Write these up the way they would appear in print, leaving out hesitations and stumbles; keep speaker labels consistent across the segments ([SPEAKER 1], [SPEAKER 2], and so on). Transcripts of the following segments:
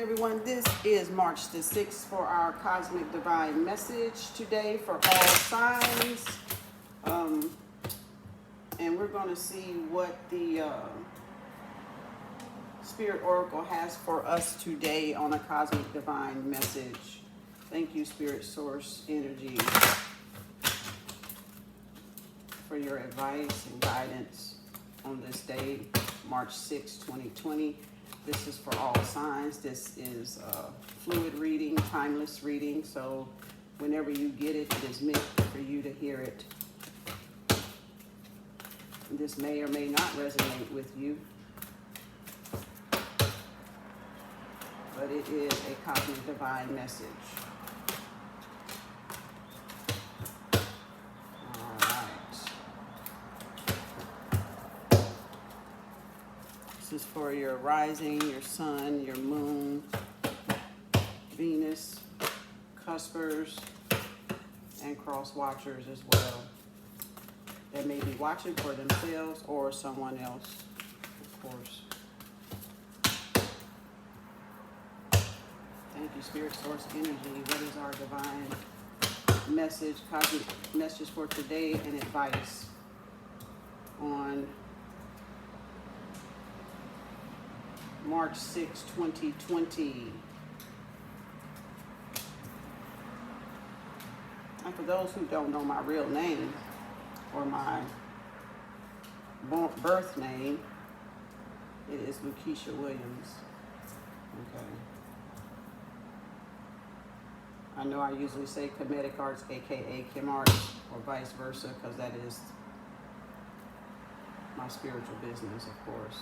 [SPEAKER 1] everyone. This is March the 6th for our Cosmic Divine Message today for all signs. And we're going to see what the Spirit Oracle has for us today on a Cosmic Divine Message. Thank you, Spirit Source Energy, for your advice and guidance on this day, March 6, 2020. This is for all signs. This is a fluid reading, timeless reading. So whenever you get it, it is meant for you to hear it. This may or may not resonate with you, but it is a Cosmic Divine Message. This is for your rising, your sun, your moon, Venus, Cuspers, and cross watchers as well. That may be watching for themselves or someone else, of course. Thank you, Spirit Source Energy. What is our divine message, cosmic message for today and advice on March 6, 2020. And for those who don't know my real name or my birth name, it is Lakeisha Williams. Okay. I know I usually say KemetiCarts, aka KemArts, or vice versa, because that is my spiritual business, of course.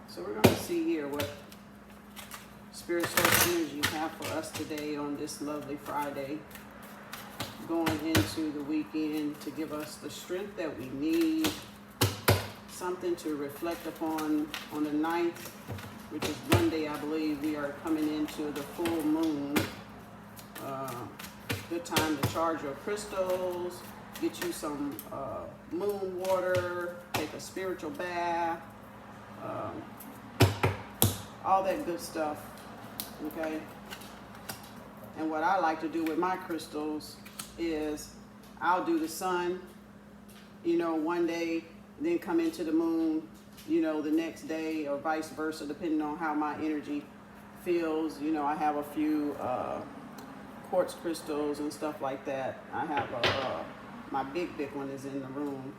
[SPEAKER 1] So we're going to see here what Spirit Source Energy you have for us today on this lovely Friday, going into the weekend to give us the strength that we need, something to reflect upon on the 9th, which is Monday, I believe. We are coming into the full moon. Good time to charge your crystals, get you some moon water, take a spiritual bath, all that good stuff, okay? And what I like to do with my crystals is I'll do the sun, one day, then come into the moon, the next day, or vice versa, depending on how my energy feels. I have a few quartz crystals and stuff like that. I have my big one is in the room.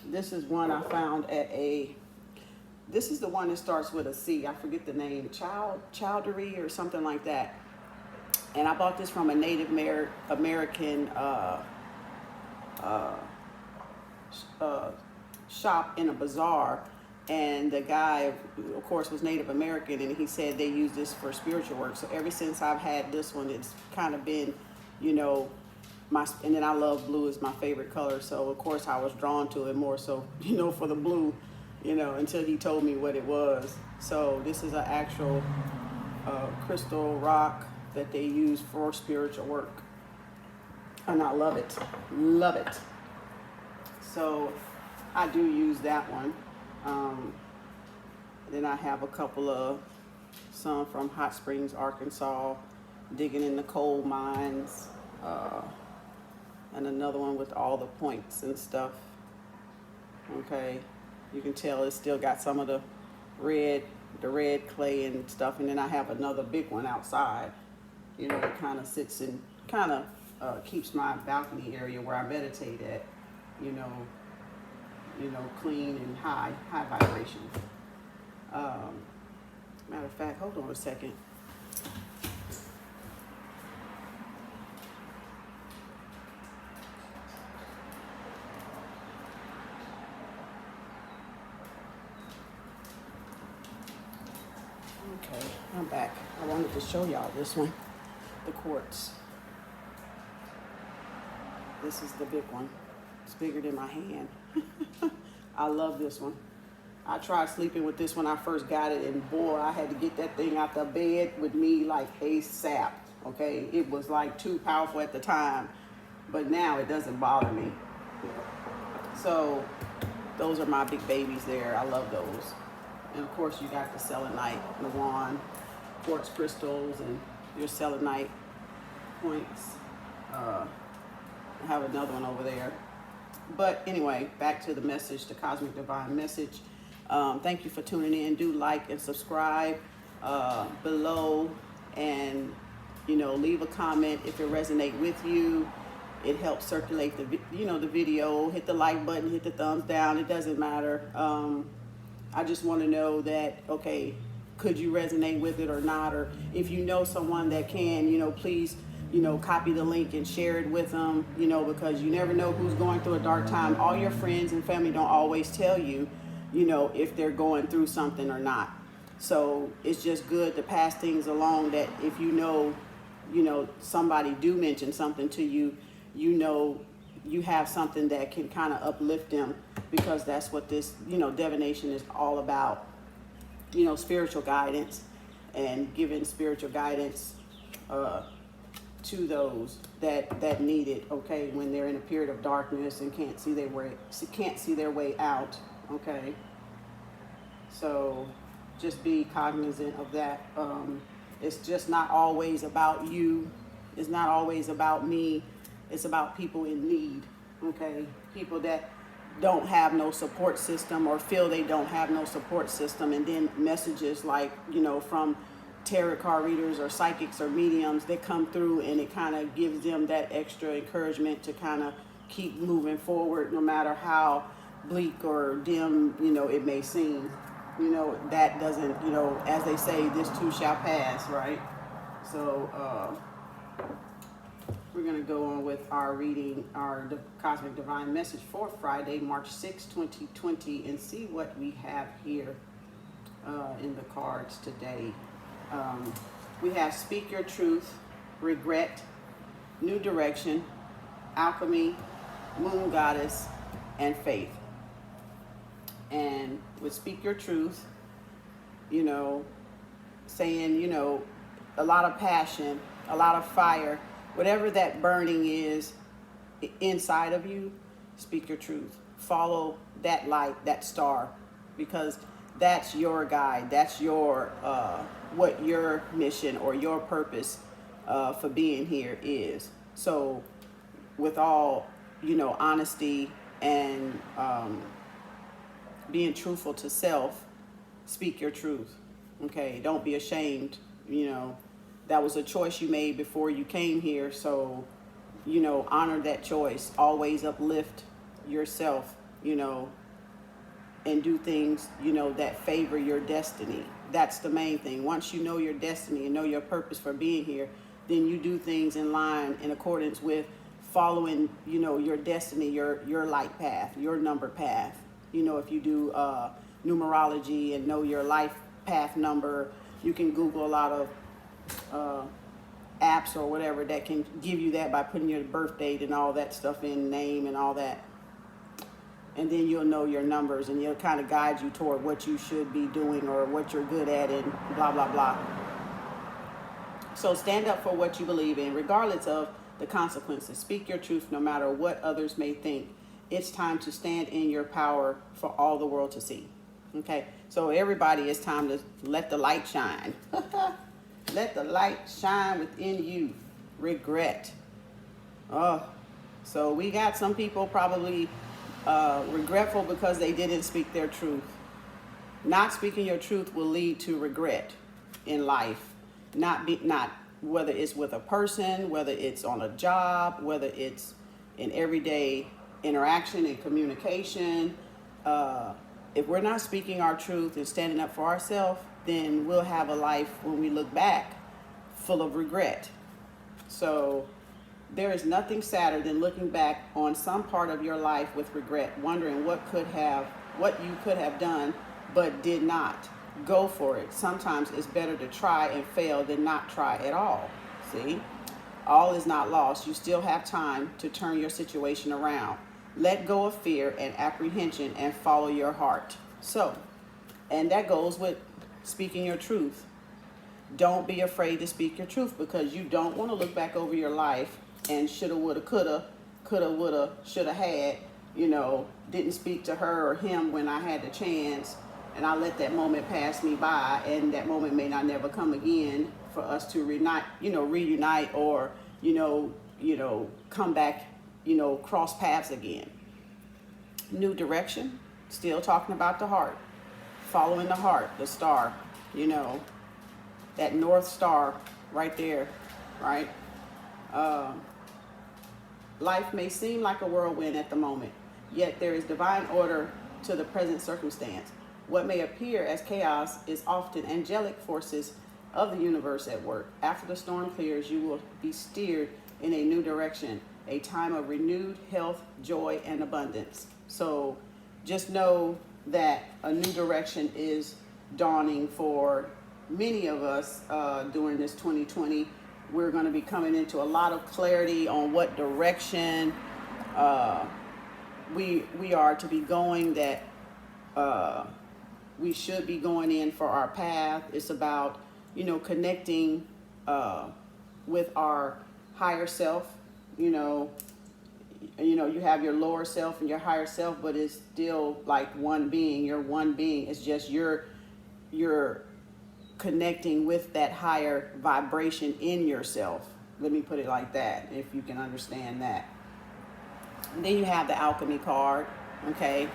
[SPEAKER 1] This is one I found at this is the one that starts with a C. I forget the name, Chowdhury or something like that. And I bought this from a Native American shop in a bazaar. And the guy, of course, was Native American, and he said they use this for spiritual work. So ever since I've had this one, it's kind of been, and then I love blue, is my favorite color. So of course I was drawn to it more so, for the blue, until he told me what it was. So this is an actual crystal rock that they use for spiritual work. And I love it. Love it. So I do use that one. Then I have a couple of, some from Hot Springs, Arkansas, digging in the coal mines. And another one with all the points and stuff. Okay. You can tell it's still got some of the red clay and stuff. And then I have another big one outside, that kind of sits and kind of keeps my balcony area where I meditate at, clean and high vibration. Matter of fact, hold on a second. Okay, I'm back. I wanted to show y'all this one, the quartz. This is the big one. It's bigger than my hand. I love this one. I tried sleeping with this when I first got it, and boy, I had to get that thing out the bed with me like ASAP, okay? It was like too powerful at the time, but now it doesn't bother me. So Those are my big babies there. I love those. And of course you got the selenite, the wand, quartz crystals, and your selenite points. I have another one over there. But anyway, back to the message, the Cosmic Divine Message. Thank you for tuning in. Do like and subscribe below, and leave a comment if it resonates with you. It helps circulate the video. Hit the like button, hit the thumbs down. It doesn't matter. I just want to know that, okay, could you resonate with it or not? Or if you know someone that can, please, copy the link and share it with them, because you never know who's going through a dark time. All your friends and family don't always tell you, if they're going through something or not. So it's just good to pass things along, that if somebody do mention something to you, you have something that can kind of uplift them, because that's what this, divination is all about. Spiritual guidance, and giving spiritual guidance to those that need it, okay, when they're in a period of darkness and can't see their way out, okay. So just be cognizant of that. It's just not always about you. It's not always about me. It's about people in need, okay? People that don't have no support system, or feel they don't have no support system, and then messages like, from tarot card readers or psychics or mediums that come through, and it kind of gives them that extra encouragement to kind of keep moving forward, no matter how bleak or dim, it may seem. That doesn't, as they say, this too shall pass, right? So, we're going to go on with our reading, our Cosmic Divine Message for Friday, March 6, 2020, and see what we have here in the cards today. We have Speak Your Truth, Regret, New Direction, Alchemy, Moon Goddess, and Faith. And with Speak Your Truth, saying, a lot of passion, a lot of fire, whatever that burning is inside of you, speak your truth. Follow that light, that star, because that's your guide. That's your, what your mission or your purpose for being here is. So with all, honesty and being truthful to self, speak your truth. Okay, don't be ashamed. That was a choice you made before you came here. So, honor that choice. Always uplift yourself, and do things, that favor your destiny. That's the main thing. Once you know your destiny and know your purpose for being here, then you do things in line, in accordance with following, your destiny, your light path, your number path. If you do numerology and know your life path number, you can Google a lot of apps or whatever that can give you that by putting your birth date and all that stuff in, name and all that, and then you'll know your numbers, and it'll kind of guide you toward what you should be doing or what you're good at, and blah blah blah. So stand up for what you believe in, regardless of the consequences. Speak your truth no matter what others may think. It's time to stand in your power for all the world to see. Okay, so everybody, it's time to let the light shine. Let the light shine within you. Regret. So we got some people probably regretful because they didn't speak their truth. Not speaking your truth will lead to regret in life. Not whether it's with a person, whether it's on a job, whether it's in everyday interaction and communication. If we're not speaking our truth and standing up for ourselves, then we'll have a life when we look back full of regret. So there is nothing sadder than looking back on some part of your life with regret, wondering what you could have done but did not. Go for it. Sometimes it's better to try and fail than not try at all. See? All is not lost. You still have time to turn your situation around. Let go of fear and apprehension and follow your heart. So, and that goes with speaking your truth. Don't be afraid to speak your truth, because you don't want to look back over your life and shoulda, woulda, coulda, woulda, shoulda, had, you know, didn't speak to her or him when I had the chance, and I let that moment pass me by, and that moment may not never come again for us to reunite or, come back, cross paths again. New direction, still talking about the heart, following the heart, the star, that North Star right there, right? Life may seem like a whirlwind at the moment, yet there is divine order to the present circumstance. What may appear as chaos is often angelic forces of the universe at work. After the storm clears, you will be steered in a new direction, a time of renewed health, joy, and abundance. So just know that a new direction is dawning for many of us during this 2020. We're going to be coming into a lot of clarity on what direction we are to be going, that we should be going in for our path. It's about, connecting with our higher self. You have your lower self and your higher self, but it's still like one being. You're one being. It's just you're connecting with that higher vibration in yourself. Let me put it like that, if you can understand that. And then you have the alchemy card, okay?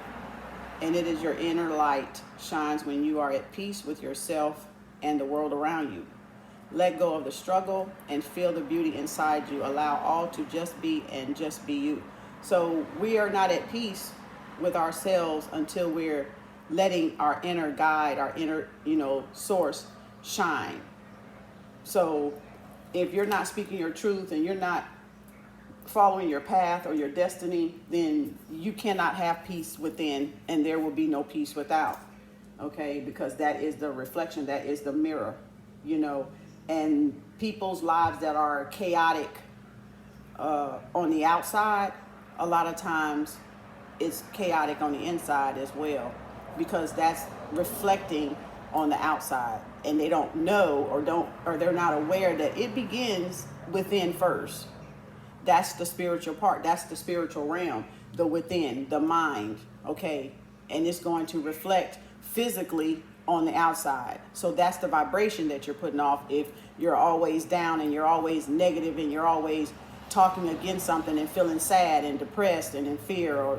[SPEAKER 1] And it is your inner light shines when you are at peace with yourself and the world around you. Let go of the struggle and feel the beauty inside you. Allow all to just be and just be you. So we are not at peace with ourselves until we're letting our inner guide, our inner, source shine. So if you're not speaking your truth and you're not following your path or your destiny, then you cannot have peace within, and there will be no peace without. Okay, because that is the reflection, that is the mirror, and people's lives that are chaotic on the outside, a lot of times it's chaotic on the inside as well, because that's reflecting on the outside, and they don't know or they're not aware that it begins within first. That's the spiritual part. That's the spiritual realm, the within, the mind, okay? And it's going to reflect physically on the outside. So that's the vibration that you're putting off if you're always down and you're always negative and you're always talking against something and feeling sad and depressed and in fear, or,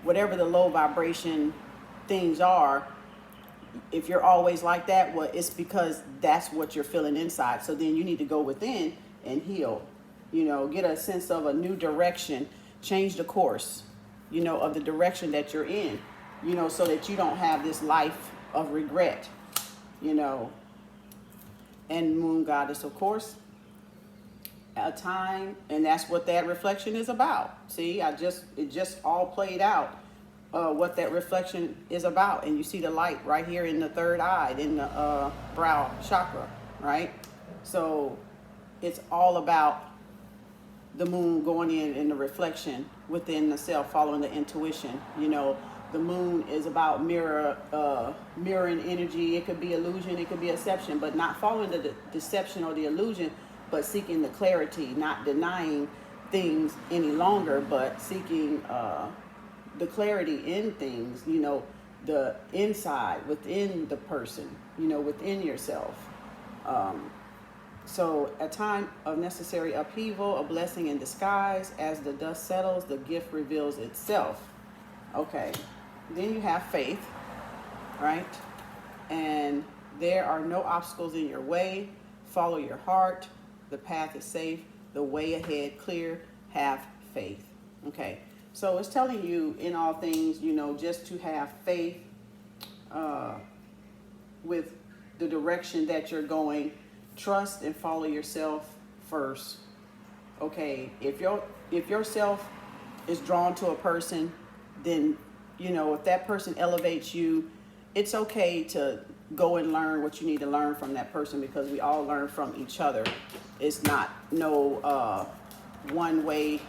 [SPEAKER 1] whatever the low vibration things are. If you're always like that, well, it's because that's what you're feeling inside. So then you need to go within and heal. Get a sense of a new direction, change the course, of the direction that you're in, so that you don't have this life of regret, and Moon Goddess, of course, a time, and that's what that reflection is about. See, it just all played out, what that reflection is about. And you see the light right here in the third eye, in the brow chakra, right? So it's all about the moon going in the reflection within the self, following the intuition. The moon is about mirroring energy. It could be illusion, it could be deception, but not following the deception or the illusion, but seeking the clarity, not denying things any longer, but seeking the clarity in things, the inside, within the person, within yourself. So a time of necessary upheaval, a blessing in disguise. As the dust settles, the gift reveals itself. Okay, then you have faith, right? And there are no obstacles in your way. Follow your heart. The path is safe. The way ahead clear. Have faith. Okay, so it's telling you in all things, just to have faith with the direction that you're going. Trust and follow yourself first. Okay, if yourself is drawn to a person, then if that person elevates you, it's okay to go and learn what you need to learn from that person, because we all learn from each other. It's not no one way,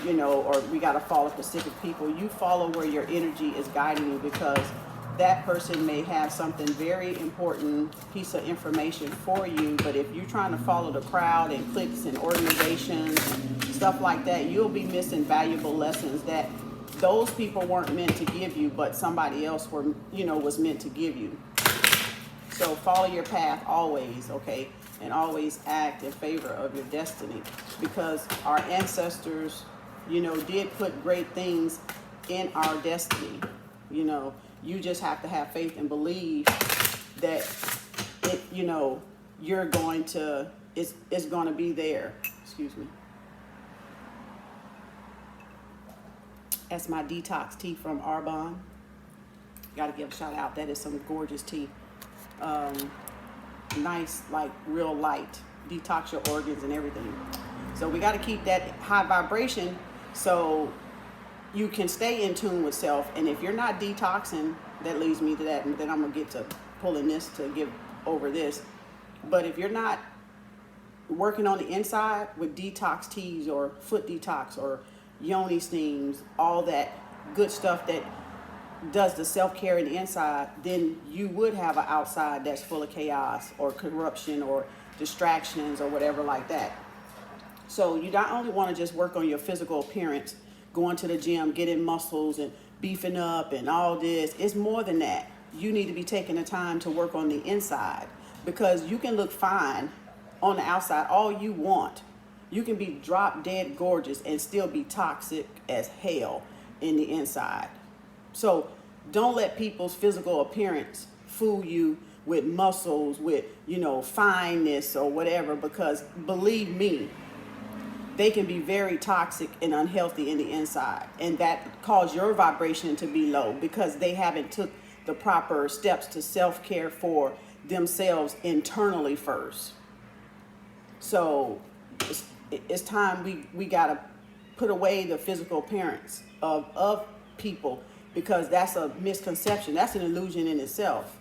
[SPEAKER 1] or we got to follow specific people. You follow where your energy is guiding you, because that person may have something very important piece of information for you. But if you're trying to follow the crowd and cliques and organizations and stuff like that, you'll be missing valuable lessons that those people weren't meant to give you, but somebody else was meant to give you. So follow your path always, okay? And always act in favor of your destiny, because our ancestors, did put great things in our destiny. You just have to have faith and believe that you're going to, it's going to be there. Excuse me. That's my detox tea from Herbal. Got to give a shout out. That is some gorgeous tea. Nice, like real light. Detox your organs and everything. So we got to keep that high vibration so you can stay in tune with self. And if you're not detoxing, that leads me to that. And then I'm going to get to pulling this to give over this. But if you're not working on the inside with detox teas or foot detox or yoni steams, all that good stuff that does the self-care in the inside, then you would have an outside that's full of chaos or corruption or distractions or whatever like that. So you not only want to just work on your physical appearance, going to the gym, getting muscles and beefing up and all this. It's more than that. You need to be taking the time to work on the inside, because you can look fine on the outside all you want. You can be drop dead gorgeous and still be toxic as hell in the inside. So don't let people's physical appearance fool you with muscles, with, fineness or whatever, because believe me, they can be very toxic and unhealthy in the inside. And that cause your vibration to be low because they haven't took the proper steps to self-care for themselves internally first. So it's time we got to put away the physical appearance of people, because that's a misconception. That's an illusion in itself,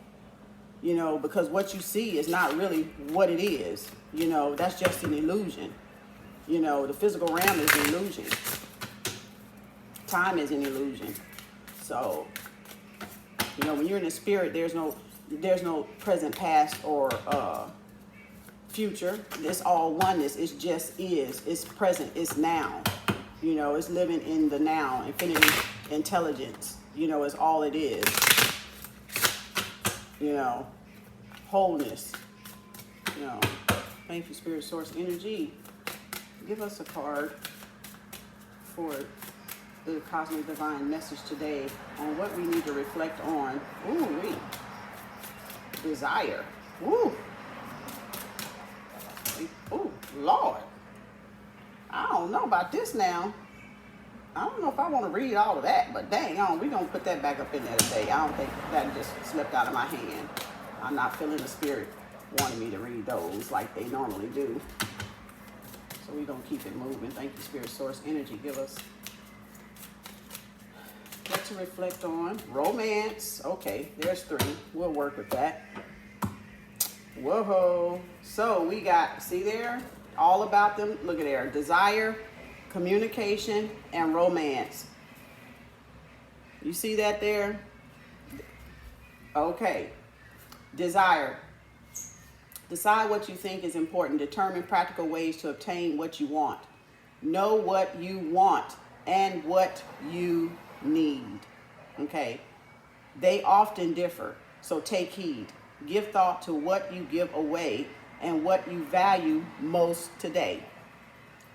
[SPEAKER 1] because what you see is not really what it is. That's just an illusion. The physical realm is an illusion. Time is an illusion. So, when you're in the spirit, there's no present, past, or future. It's all oneness. It just is. It's present. It's now. It's living in the now. Infinity intelligence. Is all it is. Wholeness. Thank you, Spirit Source Energy. Give us a card for the Cosmic Divine Message today on what we need to reflect on. Ooh, desire. Ooh. Ooh, Lord. I don't know about this now. I don't know if I want to read all of that, but dang on, we're going to put that back up in there today. I don't think that just slipped out of my hand. I'm not feeling the spirit wanting me to read those like they normally do. So we're going to keep it moving. Thank you, Spirit Source Energy. Give us what to reflect on. Romance. Okay, there's 3. We'll work with that. Whoa. So we got, see there? All about them. Look at there. Desire, communication, and romance. You see that there? Okay. Desire. Decide what you think is important. Determine practical ways to obtain what you want. Know what you want and what you need. Okay. They often differ, so take heed. Give thought to what you give away and what you value most today.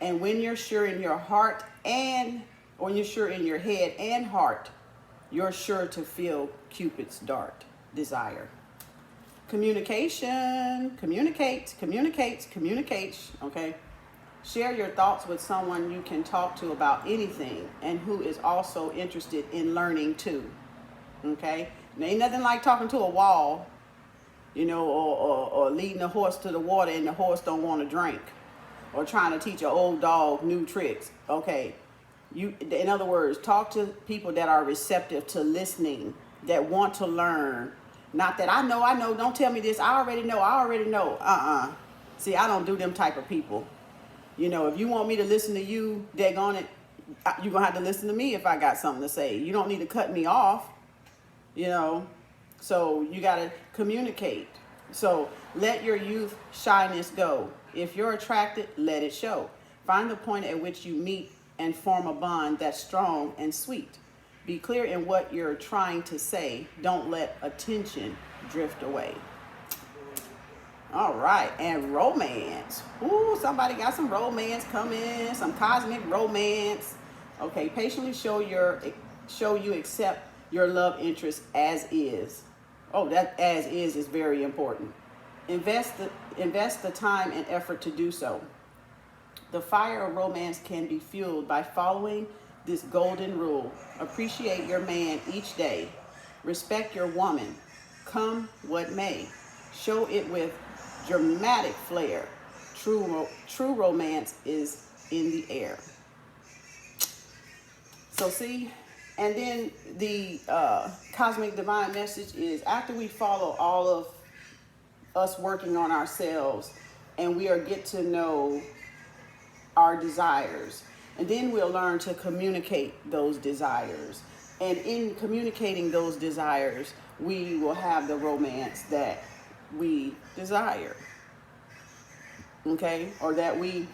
[SPEAKER 1] And when you're sure in your heart when you're sure in your head and heart, you're sure to feel Cupid's dart. Desire. Communication. Communicates. Okay. Share your thoughts with someone you can talk to about anything and who is also interested in learning too. Okay. There ain't nothing like talking to a wall, or leading a horse to the water and the horse don't want to drink, or trying to teach an old dog new tricks. Okay. In other words, talk to people that are receptive to listening, that want to learn. Not that I know, don't tell me this, I already know. See, I don't do them type of people. If you want me to listen to you, you're going to have to listen to me if I got something to say. You don't need to cut me off, So you got to communicate. So let your youth shyness go. If you're attracted, let it show. Find the point at which you meet and form a bond that's strong and sweet. Be clear in what you're trying to say. Don't let attention drift away. All right, and romance. Ooh, somebody got some romance coming, some cosmic romance. Okay, patiently show you accept your love interest as is. Oh, that as is very important. Invest the time and effort to do so. The fire of romance can be fueled by following this golden rule. Appreciate your man each day. Respect your woman, come what may. Show it with dramatic flair. True romance is in the air. So see, and then the Cosmic Divine Message is after we follow all of us working on ourselves and we are get to know our desires, and then we'll learn to communicate those desires, and in communicating those desires we will have the romance that we desire, okay, or that we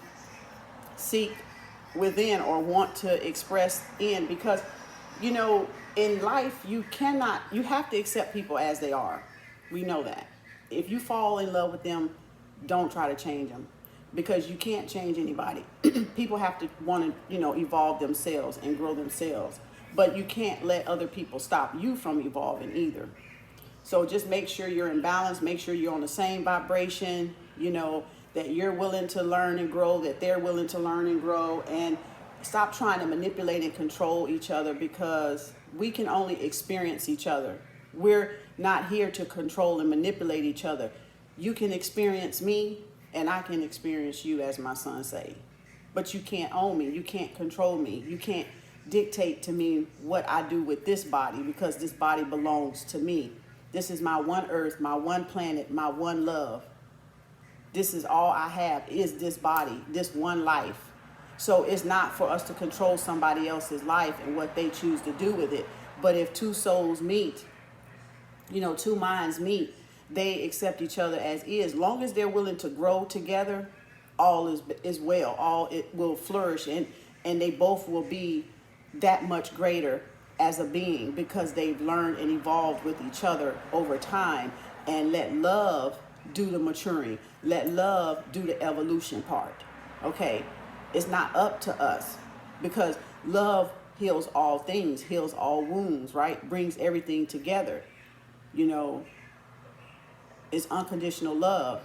[SPEAKER 1] seek within or want to express in, because you know in life you have to accept people as they are. We know that. If you fall in love with them, don't try to change them, because you can't change anybody. People have to want to, evolve themselves and grow themselves, but you can't let other people stop you from evolving either. So just make sure you're in balance, make sure you're on the same vibration, that you're willing to learn and grow, that they're willing to learn and grow, and stop trying to manipulate and control each other, because we can only experience each other. We're not here to control and manipulate each other. You can experience me and I can experience you, as my son say. But you can't own me. You can't control me. You can't dictate to me what I do with this body, because this body belongs to me. This is my one earth, my one planet, my one love. This is all I have, is this body, this one life. So it's not for us to control somebody else's life and what they choose to do with it. But if two souls meet, two minds meet, they accept each other as is. Long as they're willing to grow together, all is well. All it will flourish, and they both will be that much greater as a being, because they've learned and evolved with each other over time. And let love do the maturing. Let love do the evolution part. Okay? It's not up to us, because love heals all things, heals all wounds, right? Brings everything together. It's unconditional love.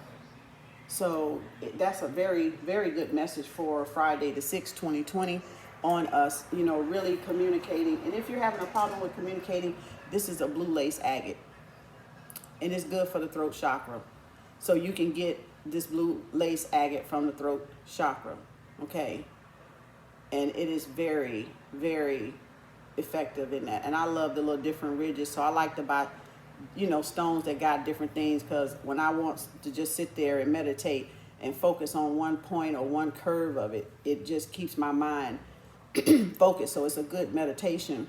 [SPEAKER 1] So that's a very, very good message for Friday the 6th, 2020, on us, really communicating. And if you're having a problem with communicating, this is a blue lace agate. And it's good for the throat chakra. So you can get this blue lace agate from the throat chakra, okay? And it is very, very effective in that. And I love the little different ridges, so I like to buy stones that got different things, because when I want to just sit there and meditate and focus on one point or one curve of it, it just keeps my mind focused. So it's a good meditation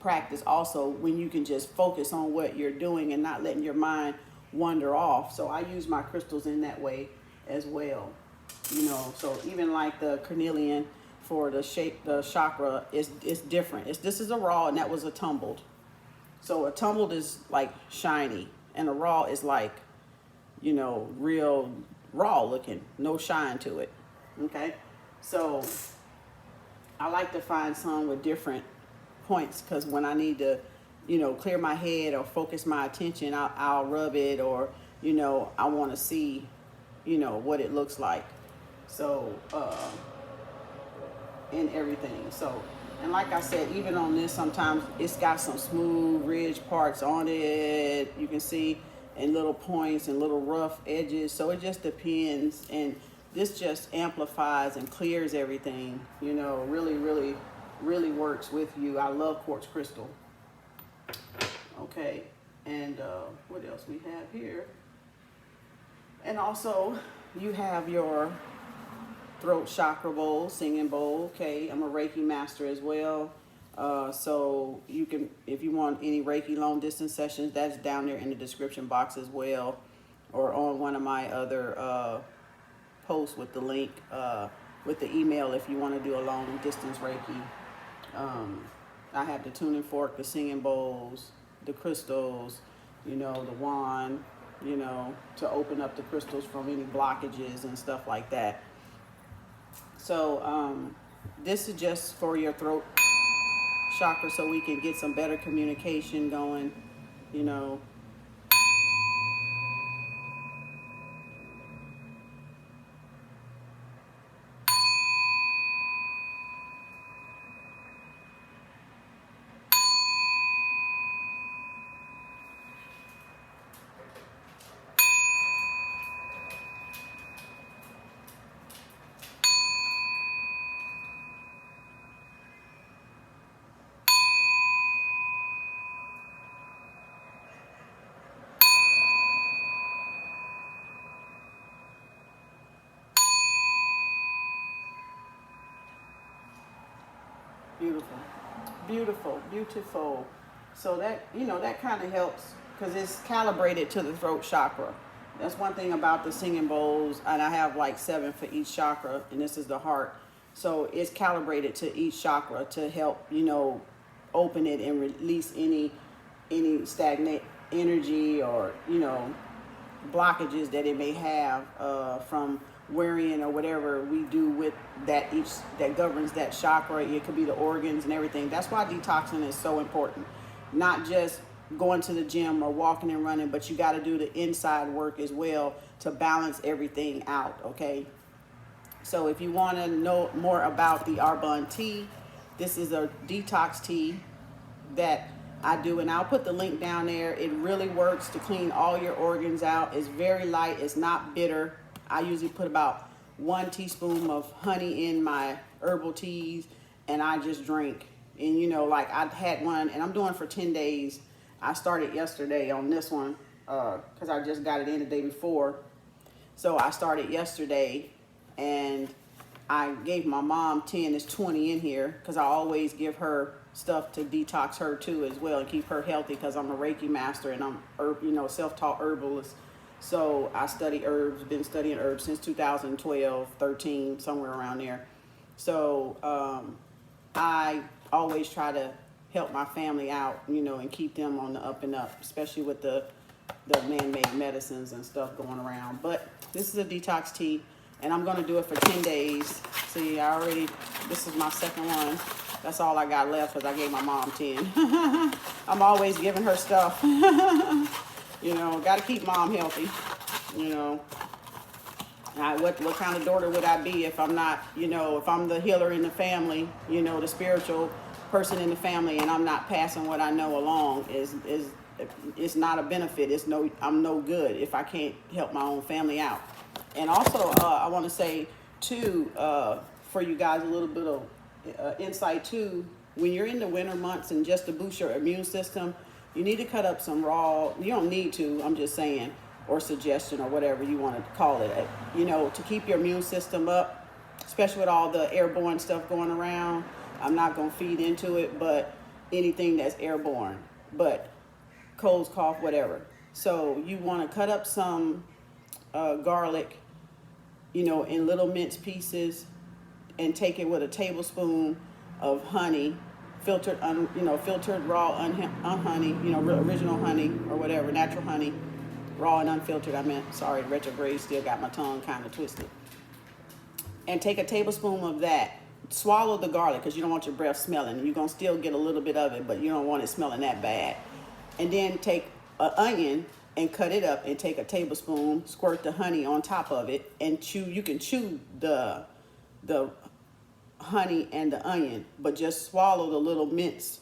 [SPEAKER 1] practice also, when you can just focus on what you're doing and not letting your mind wander off. So I use my crystals in that way as well. So even like the carnelian for the chakra is different. This is a raw, and that was a tumbled. So a tumbled is like shiny, and a raw is like, real raw looking, no shine to it. Okay. So I like to find some with different points, because when I need to, clear my head or focus my attention, I'll rub it, or, I want to see, what it looks like. So, and everything. So, and like I said, even on this, sometimes it's got some smooth ridge parts on it, you can see, and little points and little rough edges. So it just depends. And this just amplifies and clears everything, really, really, really works with you. I love quartz crystal. Okay. And what else we have here? And also you have your throat chakra bowl, singing bowl. Okay, I'm a Reiki master as well. So you can, if you want any Reiki long distance sessions, that's down there in the description box as well, or on one of my other posts with the link, with the email, if you want to do a long distance Reiki. I have the tuning fork, the singing bowls, the crystals, you know, the wand, you know, to open up the crystals from any blockages and stuff like that. So this is just for your throat chakra, so we can get some better communication going, you know. Beautiful, beautiful, beautiful. So that, you know, that kind of helps because it's calibrated to the throat chakra. That's one thing about the singing bowls, and I have like 7 for each chakra, and this is the heart. So it's calibrated to each chakra to help, you know, open it and release any stagnant energy or, you know, blockages that it may have from worrying or whatever we do with that that governs that chakra. It could be the organs and everything. That's why detoxing is so important. Not just going to the gym or walking and running, but you got to do the inside work as well to balance everything out, okay? So if you want to know more about the Herbal tea, this is a detox tea that I do, and I'll put the link down there. It really works to clean all your organs out. It's very light. It's not bitter. I usually put about 1 teaspoon of honey in my herbal teas, and I just drink. And, you know, like I had one, and I'm doing for 10 days. I started yesterday on this one because I just got it in the day before. So I started yesterday, and I gave my mom 10. There's 20 in here because I always give her stuff to detox her too as well and keep her healthy, because I'm a Reiki master and I'm self-taught herbalist. So I study herbs, been studying herbs since 2012, 13, somewhere around there. So I always try to help my family out, you know, and keep them on the up and up, especially with the man-made medicines and stuff going around. But this is a detox tea, and I'm going to do it for 10 days. See, this is my second one. That's all I got left because I gave my mom 10. I'm always giving her stuff. You know, got to keep mom healthy. You know, what kind of daughter would I be if I'm not, you know, if I'm the healer in the family, you know, the spiritual person in the family, and I'm not passing what I know along, it's not a benefit. I'm no good if I can't help my own family out. And also, I want to say too, for you guys, a little bit of insight too. When you're in the winter months and just to boost your immune system, you need to cut up some raw. You don't need to. I'm just saying, or suggestion, or whatever you want to call it. You know, to keep your immune system up, especially with all the airborne stuff going around. I'm not going to feed into it, but anything that's airborne, but colds, cough, whatever. So you want to cut up some garlic, you know, in little minced pieces, and take it with a tablespoon of honey, filtered raw honey, you know, original honey or whatever, natural honey, raw and unfiltered. I meant, sorry, retrograde, still got my tongue kind of twisted. And take a tablespoon of that. Swallow the garlic because you don't want your breath smelling. You're going to still get a little bit of it, but you don't want it smelling that bad. And then take an onion and cut it up and take a tablespoon, squirt the honey on top of it, and chew. You can chew the honey and the onion, but just swallow the little minced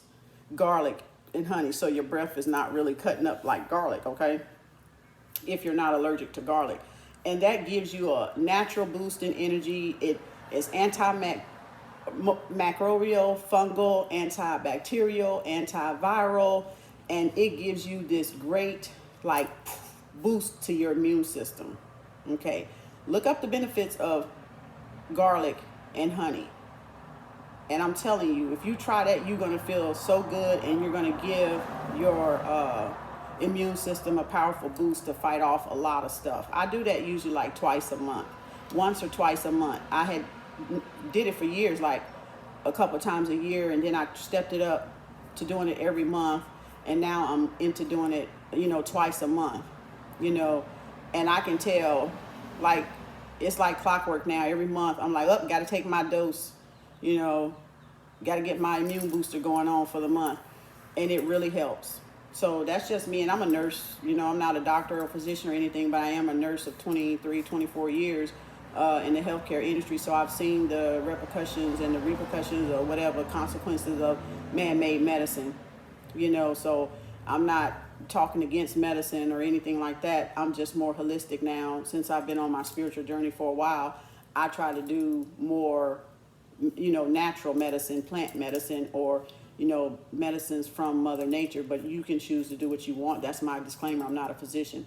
[SPEAKER 1] garlic and honey so your breath is not really cutting up like garlic, okay? If you're not allergic to garlic. And that gives you a natural boost in energy. It is antimicrobial, fungal, antibacterial, antiviral, and it gives you this great like boost to your immune system. Okay, look up the benefits of garlic and honey, and I'm telling you, if you try that, you're going to feel so good, and you're going to give your immune system a powerful boost to fight off a lot of stuff. I do that usually like twice a month, once or twice a month. I did it for years, like a couple times a year, and then I stepped it up to doing it every month, and now I'm into doing it, twice a month, and I can tell, like, it's like clockwork now. Every month I'm like, got to take my dose, got to get my immune booster going on for the month, and it really helps. So that's just me, and I'm a nurse. I'm not a doctor or physician or anything, but I am a nurse of 23, 24 years in the healthcare industry. So I've seen the repercussions and the repercussions or whatever consequences of man-made medicine, so I'm not talking against medicine or anything like that. I'm just more holistic now. Since I've been on my spiritual journey for a while, I try to do more, natural medicine, plant medicine, or medicines from Mother Nature, but you can choose to do what you want. That's my disclaimer. I'm not a physician,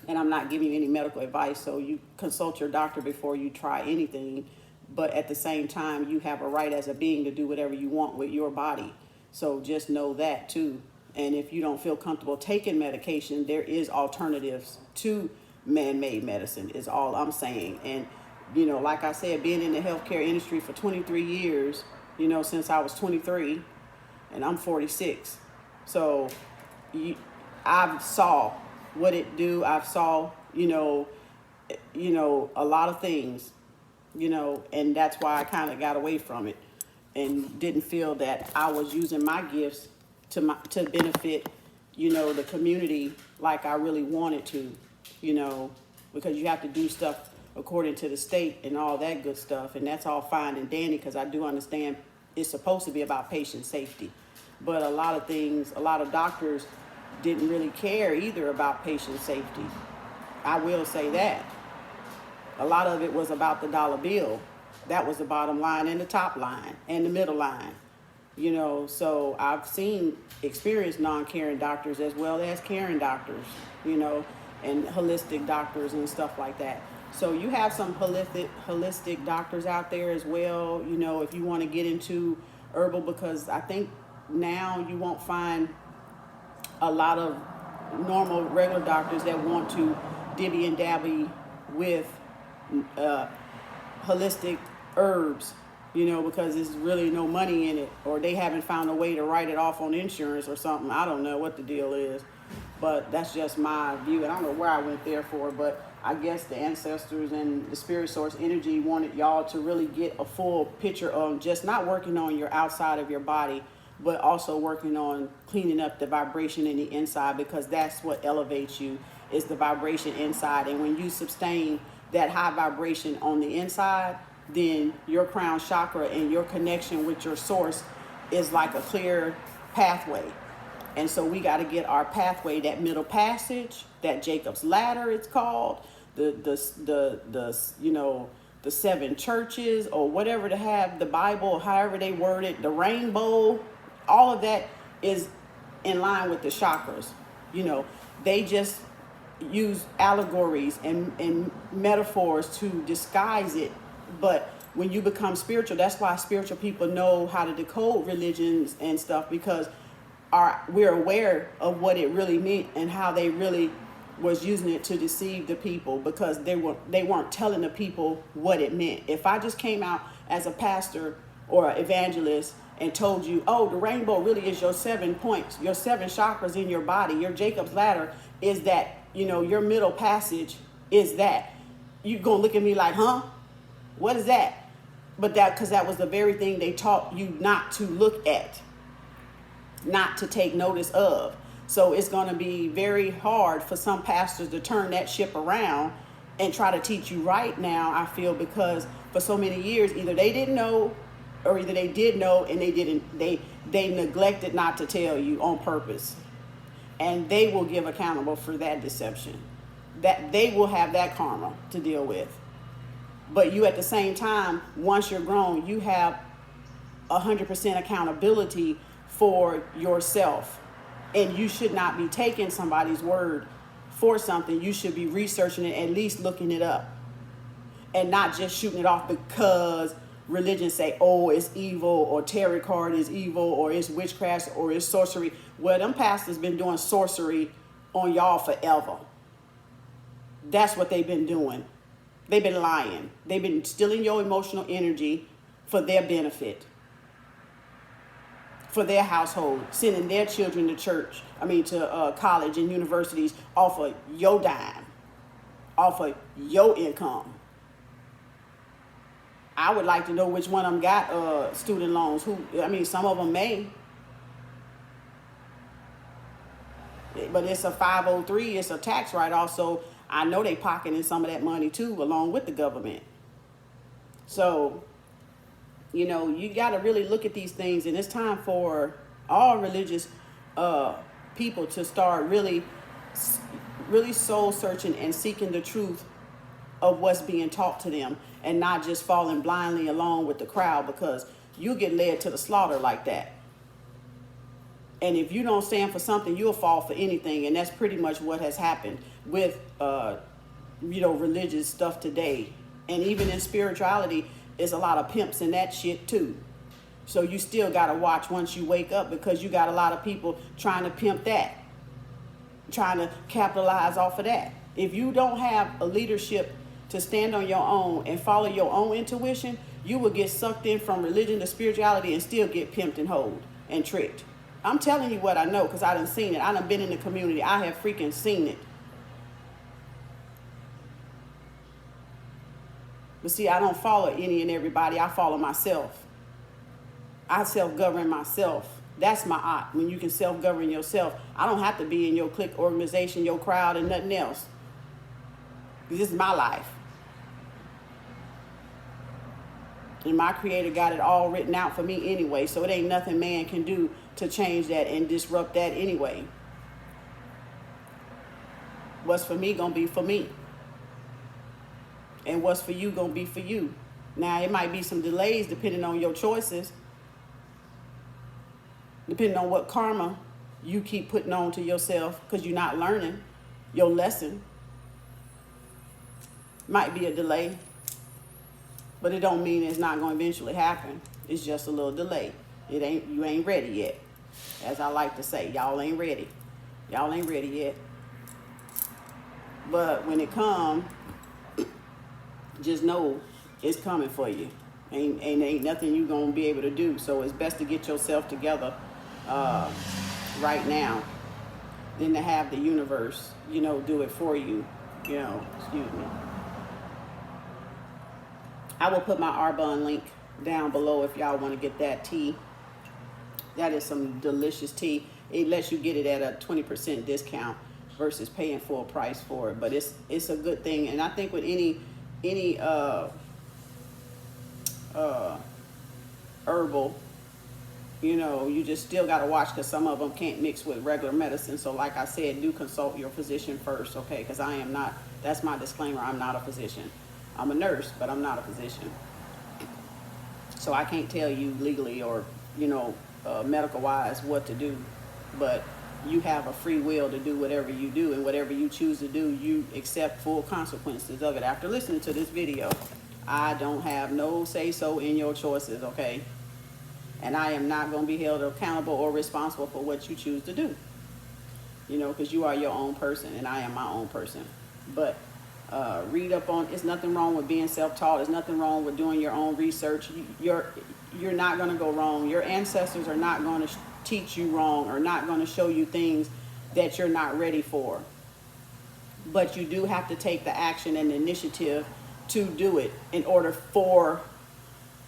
[SPEAKER 1] and I'm not giving you any medical advice, so you consult your doctor before you try anything. But at the same time, you have a right as a being to do whatever you want with your body. So just know that too. And if you don't feel comfortable taking medication, there is alternatives to man-made medicine, is all I'm saying. And, like I said, being in the healthcare industry for 23 years, since I was 23, and I'm 46. So I've saw what it do. I've saw, a lot of things, and that's why I kind of got away from it and didn't feel that I was using my gifts to benefit, the community like I really wanted to, because you have to do stuff according to the state and all that good stuff. And that's all fine and dandy, because I do understand it's supposed to be about patient safety. But a lot of doctors didn't really care either about patient safety. I will say that. A lot of it was about the dollar bill. That was the bottom line and the top line and the middle line. So I've experienced non-caring doctors as well as caring doctors, and holistic doctors and stuff like that. So you have some holistic doctors out there as well, if you want to get into herbal, because I think now you won't find a lot of normal regular doctors that want to dibby and dabby with holistic herbs, because there's really no money in it, or they haven't found a way to write it off on insurance or something. I don't know what the deal is, but that's just my view. And I don't know where I went there for, but I guess the ancestors and the spirit source energy wanted y'all to really get a full picture of just not working on your outside of your body, but also working on cleaning up the vibration in the inside, because that's what elevates you, is the vibration inside. And when you sustain that high vibration on the inside, then your crown chakra and your connection with your source is like a clear pathway. And so we got to get our pathway, that middle passage, that Jacob's ladder it's called, the 7 churches, or whatever to have, the Bible, however they word it, the rainbow, all of that is in line with the chakras. They just use allegories and metaphors to disguise it. But when you become spiritual, that's why spiritual people know how to decode religions and stuff, because we're aware of what it really meant and how they really was using it to deceive the people, because they weren't telling the people what it meant. If I just came out as a pastor or evangelist and told you, oh, the rainbow really is your 7 points, your 7 chakras in your body, your Jacob's ladder is that, your middle passage is that, you're gonna look at me like, huh? What is that? But because that was the very thing they taught you not to look at, not to take notice of. So it's going to be very hard for some pastors to turn that ship around and try to teach you right now, I feel, because for so many years, either they didn't know, or either they did know and they neglected not to tell you on purpose. And they will give accountable for that deception. That they will have that karma to deal with. But you, at the same time, once you're grown, you have 100% accountability for yourself. And you should not be taking somebody's word for something. You should be researching it, at least looking it up. And not just shooting it off because religion say, oh, it's evil, or tarot card is evil, or it's witchcraft, or it's sorcery. Well, them pastors been doing sorcery on y'all forever. That's what they've been doing. They've been lying. They've been stealing your emotional energy for their benefit. for their household, sending their children to church, to college and universities off of your dime, off of your income. I would like to know which one of them got student loans. Some of them may. But it's a 503, it's a tax write-off, so I know they pocketing some of that money too, along with the government. So, you got to really look at these things, and it's time for all religious people to start really soul searching and seeking the truth of what's being taught to them, and not just falling blindly along with the crowd, because you get led to the slaughter like that. And if you don't stand for something, you'll fall for anything. And that's pretty much what has happened with, religious stuff today. And even in spirituality, there's a lot of pimps in that shit too. So you still got to watch once you wake up, because you got a lot of people trying to pimp that, trying to capitalize off of that. If you don't have a leadership to stand on your own and follow your own intuition, you will get sucked in from religion to spirituality and still get pimped and hoed and tricked. I'm telling you what I know, because I done seen it. I done been in the community. I have freaking seen it. But see, I don't follow any and everybody. I follow myself. I self-govern myself. That's my art. When you can self-govern yourself, I don't have to be in your clique, organization, your crowd, and nothing else. This is my life. And my creator got it all written out for me anyway, so it ain't nothing man can do to change that and disrupt that anyway. What's for me gonna be for me. And what's for you gonna be for you. Now, it might be some delays depending on your choices, depending on what karma you keep putting on to yourself, because you're not learning your lesson. Might be a delay, but it don't mean it's not going to eventually happen. It's just a little delay. You ain't ready yet. As I like to say, y'all ain't ready. Y'all ain't ready yet. But when it comes, just know it's coming for you. Ain't nothing you going to be able to do. So it's best to get yourself together right now than to have the universe, do it for you. Excuse me. I will put my Arbonne link down below if y'all want to get that tea. That is some delicious tea. It lets you get it at a 20% discount versus paying full price for it. But it's a good thing. And I think with any herbal, you just still got to watch, because some of them can't mix with regular medicine. So like I said, do consult your physician first, okay? Because I am not, that's my disclaimer, I'm not a physician. I'm a nurse, but I'm not a physician. So I can't tell you legally or, medical-wise what to do. But you have a free will to do whatever you do, and whatever you choose to do, you accept full consequences of it. After listening to this video, I don't have no say-so in your choices, okay? And I am not going to be held accountable or responsible for what you choose to do. Because you are your own person, and I am my own person. But read up on, it's nothing wrong with being self-taught. There's nothing wrong with doing your own research. You're not going to go wrong. Your ancestors are not going to teach you wrong, or not going to show you things that you're not ready for. But you do have to take the action and the initiative to do it in order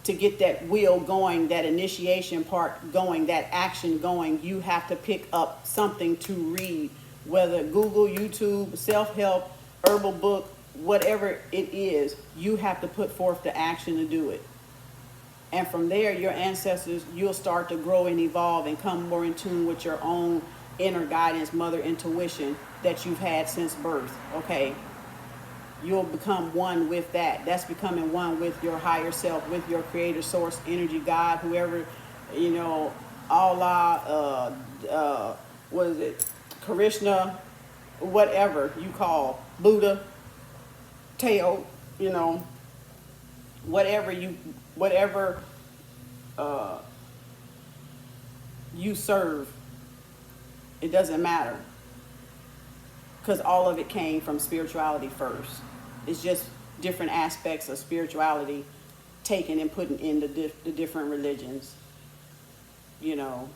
[SPEAKER 1] to get that wheel going, that initiation part going, that action going. You have to pick up something to read, whether Google, YouTube, self-help, herbal book, whatever it is. You have to put forth the action to do it. And from there, your ancestors, you'll start to grow and evolve and come more in tune with your own inner guidance, mother intuition that you've had since birth, okay? You'll become one with that. That's becoming one with your higher self, with your creator, source, energy, God, whoever, Allah, what is it, Krishna, whatever you call, Buddha, Teo, whatever you serve, it doesn't matter, because all of it came from spirituality first. It's just different aspects of spirituality taken and put in the different religions. you know.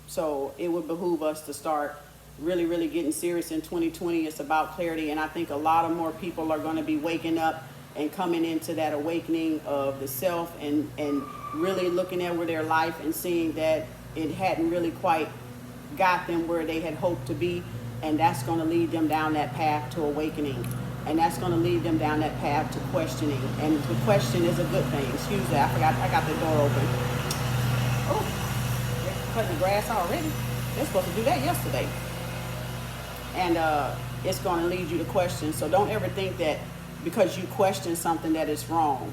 [SPEAKER 1] So it would behoove us to start really, really getting serious in 2020. It's about clarity, and I think a lot of more people are going to be waking up and coming into that awakening of the self, and really looking at where their life and seeing that it hadn't really quite got them where they had hoped to be, and that's going to lead them down that path to awakening, and that's going to lead them down that path to questioning. And the question is a good thing. Excuse me, I forgot I got the door open. Oh, they're cutting the grass already. They're supposed to do that yesterday. And it's going to lead you to question. So don't ever think that because you question something that it's wrong.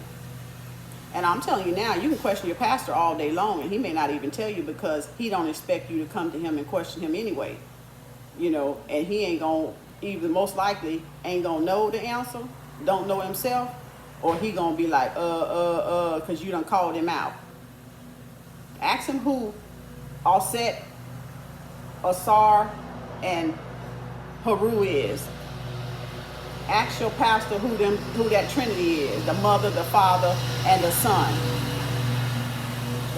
[SPEAKER 1] And I'm telling you now, you can question your pastor all day long, and he may not even tell you, because he don't expect you to come to him and question him anyway. You know, and he ain't going to, even most likely, ain't going to know the answer, don't know himself, or he going to be like, because you done called him out. Ask him who Offset, Asar, and Haru is. Ask your pastor who that Trinity is, the Mother, the Father, and the Son.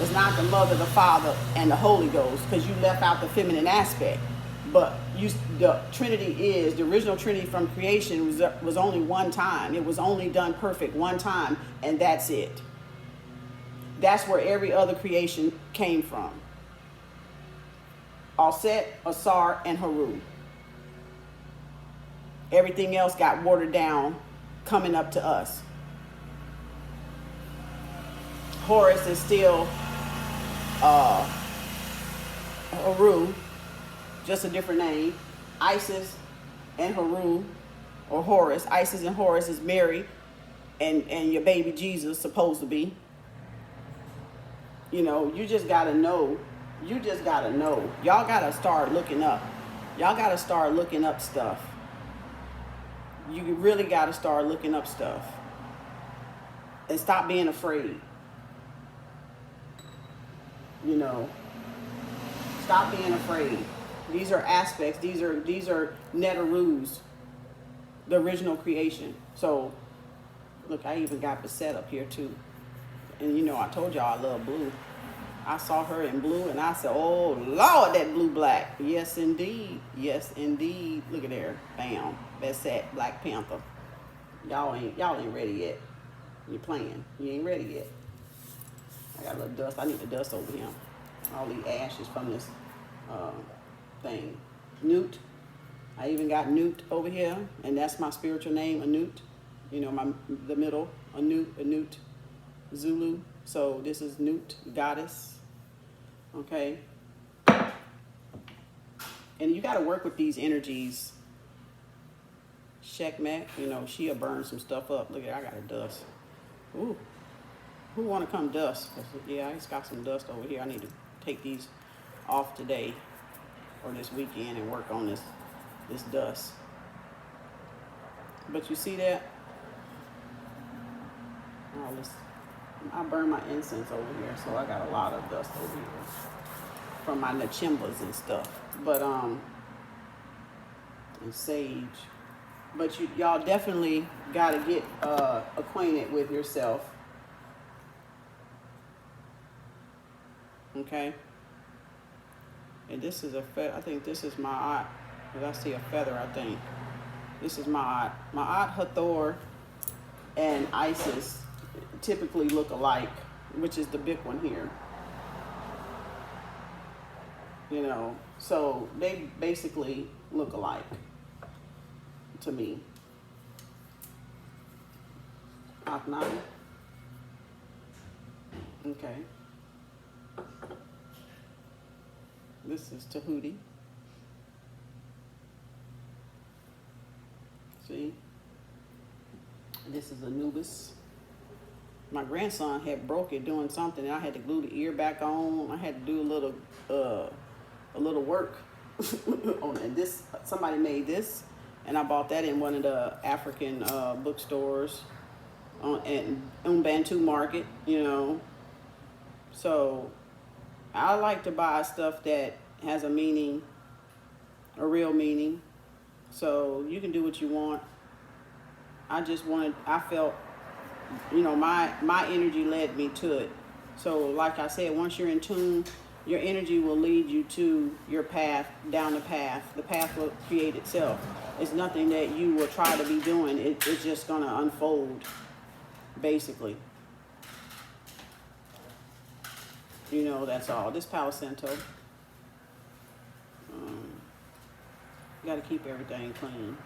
[SPEAKER 1] It's not the Mother, the Father, and the Holy Ghost, because you left out the feminine aspect. But the Trinity is, the original Trinity from creation was only one time. It was only done perfect one time, and that's it. That's where every other creation came from. Offset, Asar, and Haru. Everything else got watered down coming up to us. Horus is still Haru, just a different name. Isis and Haru, or Horus. Isis and Horus is Mary and your baby Jesus, supposed to be. You know, you just got to know. You just got to know. Y'all got to start looking up. Y'all got to start looking up stuff. You really got to start looking up stuff. And stop being afraid. You know, stop being afraid. These are aspects. These are Netarus, the original creation. So, look, I even got Beset up here too. And you know, I told y'all I love blue. I saw her in blue, and I said, "Oh Lord, that blue black." Yes, indeed. Yes, indeed. Look at there. Bam. Beset, Black Panther. Y'all ain't ready yet. You're playing. You ain't ready yet. I got a little dust. I need to dust over here. All these ashes from this thing. Newt. I even got Newt over here, and that's my spiritual name, Anut. You know, the middle, Anut, Zulu. So this is Newt, goddess. Okay. And you got to work with these energies. Checkmate, you know, she'll burn some stuff up. Look at, I got a dust. Ooh. Who want to come dust? Yeah, I just got some dust over here. I need to take these off today or this weekend and work on this dust. But you see that? Oh, I burn my incense over here, so I got a lot of dust over here from my nachimbas and stuff. But and sage. But y'all definitely got to get acquainted with yourself. Okay. And this is I think this is Ma'at. I see a feather, I think. This is Ma'at. Ma'at, Hathor, and Isis typically look alike, which is the big one here. You know, so they basically look alike to me. Aknan. Okay. This is Tahuti. See? This is Anubis. My grandson had broke it doing something, and I had to glue the ear back on. I had to do a little work on it. This, somebody made this, and I bought that in one of the African bookstores at Umbantu Market, you know. So I like to buy stuff that has a meaning, a real meaning. So you can do what you want. I felt, you know, my energy led me to it. So like I said, once you're in tune Your energy will lead you to your path, down the path. The path will create itself. It's nothing that you will try to be doing. It's just going to unfold, basically. You know, that's all. This Palo Santo. You got to keep everything clean.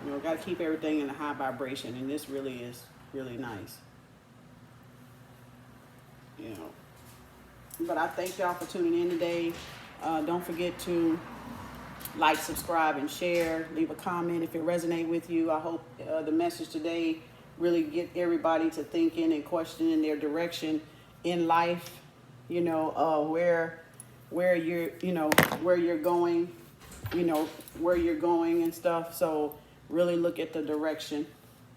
[SPEAKER 1] You know, got to keep everything in a high vibration, and this really is really nice. You know, but I thank y'all for tuning in today. Don't forget to like, subscribe, and share. Leave a comment if it resonates with you. I hope the message today really get everybody to thinking and questioning their direction in life. You know, where you're, you know, where you're going. You know, where you're going and stuff. So really look at the direction,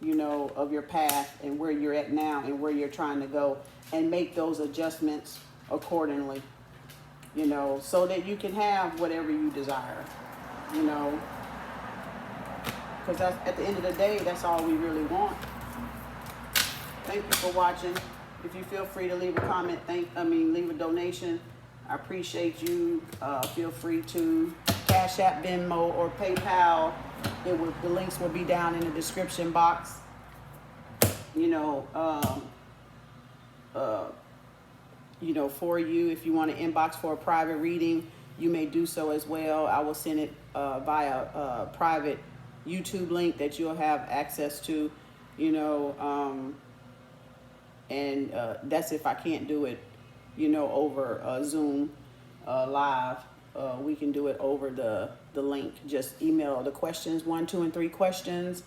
[SPEAKER 1] you know, of your path and where you're at now and where you're trying to go, and make those adjustments accordingly, you know, so that you can have whatever you desire, you know, because that's, at the end of the day, that's all we really want. Thank you for watching. If you feel free to leave a comment, leave a donation. I appreciate you. Feel free to Cash App, Venmo, or PayPal. The links will be down in the description box. You know, for you, if you want to inbox for a private reading, you may do so as well. I will send it via a private YouTube link that you'll have access to. You know, and that's if I can't do it, you know, over Zoom live. We can do it over the link. Just email the questions, 1, 2, and 3 questions.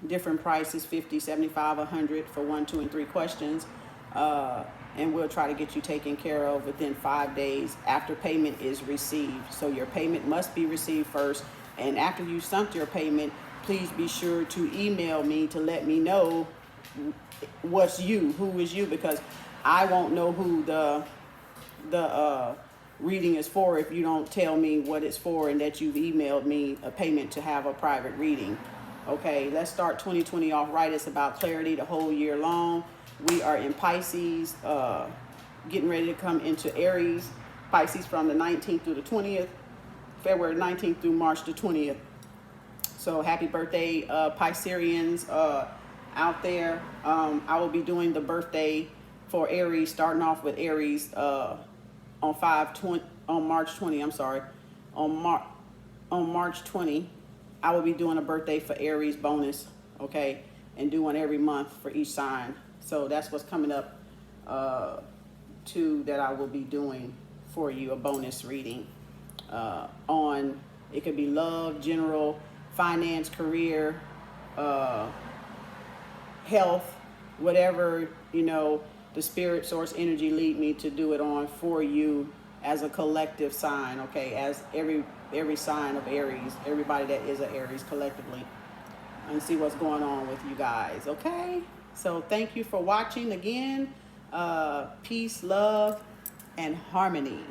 [SPEAKER 1] Different prices, 50, 75, 100 for 1, 2, and 3 questions. And we'll try to get you taken care of within 5 days after payment is received. So your payment must be received first. And after you sunk your payment, please be sure to email me to let me know who is you, because I won't know who the reading is for if you don't tell me what it's for and that you've emailed me a payment to have a private reading. Okay, let's start 2020 off right. It's about clarity the whole year long. We are in Pisces, getting ready to come into Aries. Pisces from the 19th through the 20th, February 19th through March the 20th. So happy birthday, Pisceans out there. I will be doing the birthday for Aries, starting off with Aries on March 20. I'm sorry, on March 20, I will be doing a birthday for Aries bonus, okay, and do one every month for each sign. So that's what's coming up that I will be doing for you, a bonus reading on, it could be love, general, finance, career, health, whatever, you know, the spirit source energy lead me to do it on for you as a collective sign, okay, as every sign of Aries, everybody that is an Aries collectively, and see what's going on with you guys, okay? So thank you for watching again. Peace, love, and harmony.